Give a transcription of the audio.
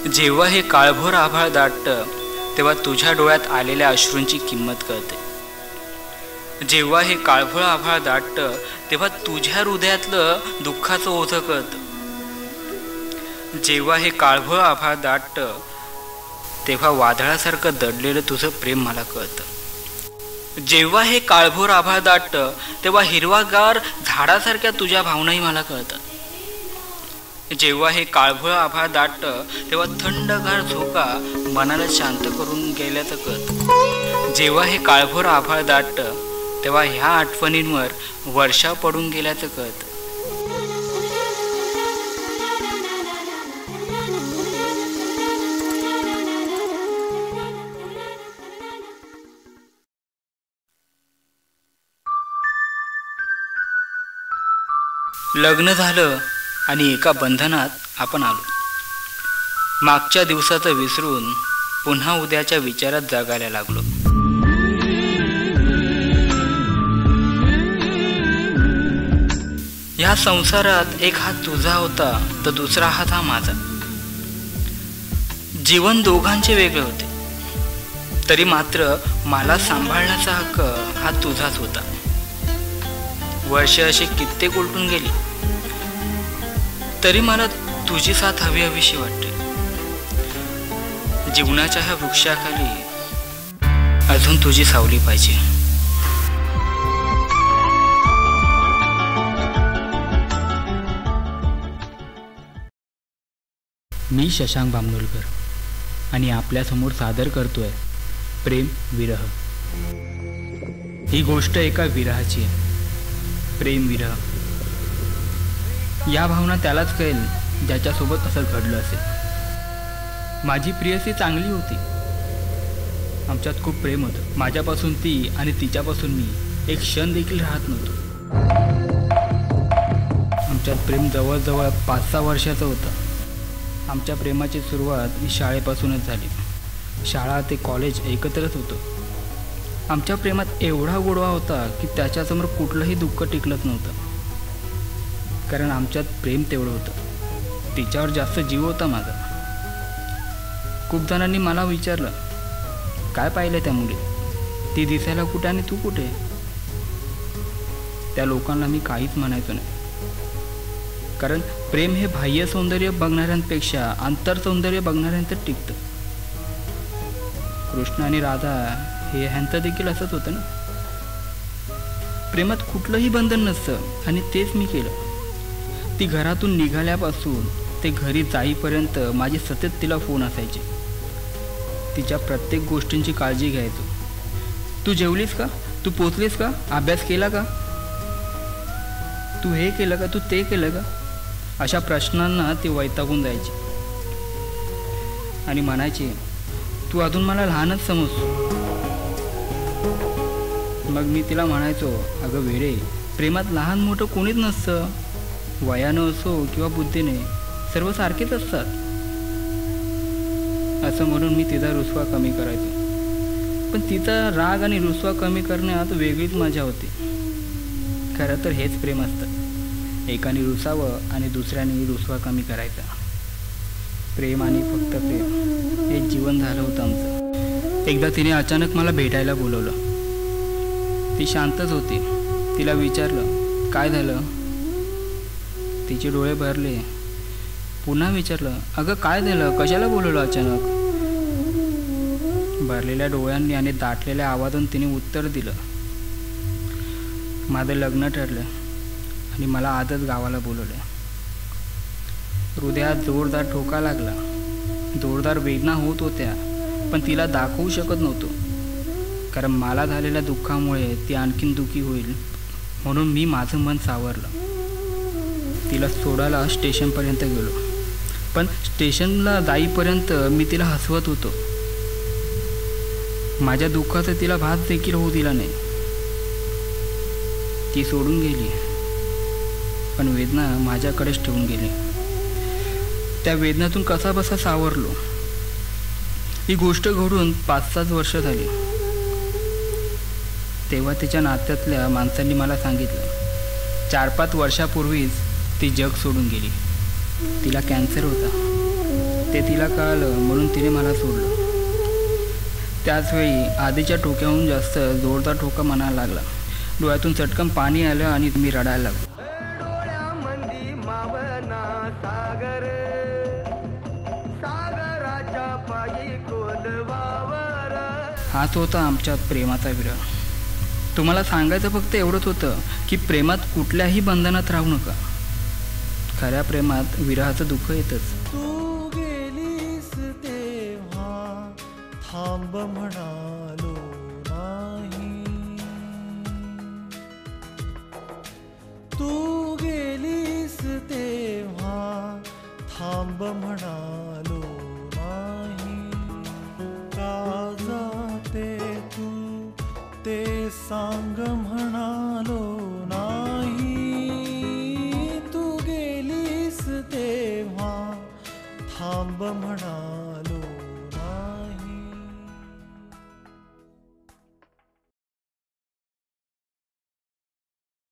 जेव्हा हे काळभोर आभाळ दाटतं तेव्हा तुझ्या डोळ्यात आलेल्या अश्रूंची किंमत कळते। जेव्हा हे काळभोर आभाळ दाटतं तेव्हा तुझ्या हृदयातलं दुःखाचं ओझं कळतं। जेव्हा हे काळभोर आभाळ दाटतं तेव्हा वादळासारखं दडलेलं तुझं प्रेम मला कळतं। जेव्हा हे काळभोर आभाळ दाटतं तेव्हा हिरवागार झाडासारख्या तुझ्या भावनाही मला कळतात। जेव्हा हे काळभोर आभाळ दाटतं तेव्हा थंडगार झोका मनाला शांत करून गेल्याचं कळतं। जेव्हा हे काळभोर आभाळ दाटतं तेव्हा ह्या आठवणींवर वर्षाव पडून गेल्याचं कळतं। लग्न झालं आणि एका बंधनात आपण आलो। मागच्या दिवसाचं विसरून पुन्हा उद्याच्या विचारात जगायला लागलो। या संसारात एक हात तुझा होता तर दुसरा हात हा माझा। जीवन दोघांचे वेगळे होते, तरी मात्र मला सांभाळण्याचा हक्क हा तुझाच होता। वर्ष अशी कित्येक उलटून गेली तरी मला तुझी साथ हवी हवीशी वाटते। जीवनाच्या ह्या वृक्षाखाली अजून तुझी सावली पाहिजे। मी शशांक बामनोलकर आणि आपल्यासमोर सादर करतोय प्रेम विरह। ही गोष्ट एका विरहाची आहे। प्रेम विरह या भावना त्यालाच कळेल ज्याच्यासोबत असं घडलं असेल। माझी प्रियसी चांगली होती, आमच्यात खूप प्रेम होतं। माझ्यापासून ती आणि तिच्यापासून मी एक क्षण देखील राहत नव्हतो। आमच्यात प्रेम जवळजवळ 5-6 वर्षाचं होतं। आमच्या प्रेमाची सुरुवात ही शाळेपासूनच झाली। शाळा ते कॉलेज एकत्रच होतो। आमच्या प्रेमात एवढा गोडवा होता की त्याच्यासमोर कुठलंही दुःख टिकलंच नव्हतं, कारण आमच्यात प्रेम तेवढं होतं। तिच्यावर जास्त जीव होता माझा। खूप जणांनी मला विचारलं, काय पाहिलं त्या मुलीत? ती दिसायला कुठे आणि तू कुठे? त्या लोकांना मी काहीच म्हणायचो नाही, कारण प्रेम हे बाह्य सौंदर्य बघणाऱ्यांपेक्षा अंतर सौंदर्य बघणाऱ्यांचं टिकतं। कृष्ण आणि राधा हे ह्यांचं देखील असंच होतं ना। प्रेमात कुठलंही बंधन नसतं आणि तेच मी केलं। ती घरातून निघाल्यापासून ते घरी जाईपर्यंत माझे सतत तिला फोन असायचे। तिच्या प्रत्येक गोष्टींची काळजी घ्यायचो। तू जेवलीस का? तू पोचलीस का? अभ्यास केला का? तू हे केलं का? तू ते केलं का? अशा प्रश्नांना ती वैतागून जायची आणि म्हणायची, तू अजून मला लहानच समजतो। मग मी तिला म्हणायचो, अगं वेडे, प्रेमात लहान मोठं कोणीच नसतं। वयानं असो किंवा बुद्धीने सर्व सारखेच असतात। असं म्हणून मी तिचा रुसवा कमी करायचो, पण तिचा राग आणि रुसवा कमी करण्यात वेगळीच मजा होती। खरं तर हेच प्रेम असतं, एकाने रुसावं आणि दुसऱ्याने रुसवा कमी करायचा। प्रेम आणि फक्त प्रेम हे जीवन झालं होतं आमचं। एकदा तिने अचानक मला भेटायला बोलवलं। ती शांतच होती। तिला विचारलं, काय झालं? तिचे डोळे भरले। पुन्हा विचारलं, अगं काय झालं? कशाला बोलवलं अचानक? भरलेल्या डोळ्यांनी आणि दाटलेल्या आवाजातून तिने उत्तर दिलं, माझं लग्न ठरलं आणि मला आजच गावाला बोलवलं। हृदयात जोरदार ठोका लागला। जोरदार वेदना होत होत्या, पण तिला दाखवू शकत नव्हतो, कारण मला झालेल्या दुःखामुळे ती आणखीन दुःखी होईल म्हणून मी माझं मन सावरलं। तिला सोडायला स्टेशनपर्यंत गेलो, पण स्टेशनला जाईपर्यंत मी तिला हसवत होतो। माझ्या दुःखाचा तिला भास देखील होऊ दिला नाही। ती सोडून गेली, पण वेदना माझ्याकडेच ठेवून गेली। त्या वेदनातून कसा बसा सावरलो। ही गोष्ट घडून 5-6 वर्ष झाली। तेव्हा तिच्या नात्यातल्या माणसांनी मला सांगितलं, 4-5 वर्षापूर्वीच ती जग सोडून गेली। तिला कॅन्सर होता। ते तिला कळालं म्हणून तिने मला सोडलं. त्याचवेळी आधीच्या ठोक्याहून जास्त जोरदार ठोका म्हणायला लागला. डोळ्यातून चटकन पाणी आलं आणि मी रडायला लागलो. हाच होता आमच्यात प्रेमाचा विरह. तुम्हाला सांगायचं फक्त एवढंच होतं की प्रेमात कुठल्याही बंधनात राहू नका. खऱ्या प्रेमात विरहाचं दुःख येतच. तू गेलीस तेव्हा थांब म्हणालो नाही. तू गेलीस तेव्हा थांब म्हणालो नाही. का जाते तू ते सांग म्हणालो नाही. तू गेलीस तेव्हा थांब म्हणालो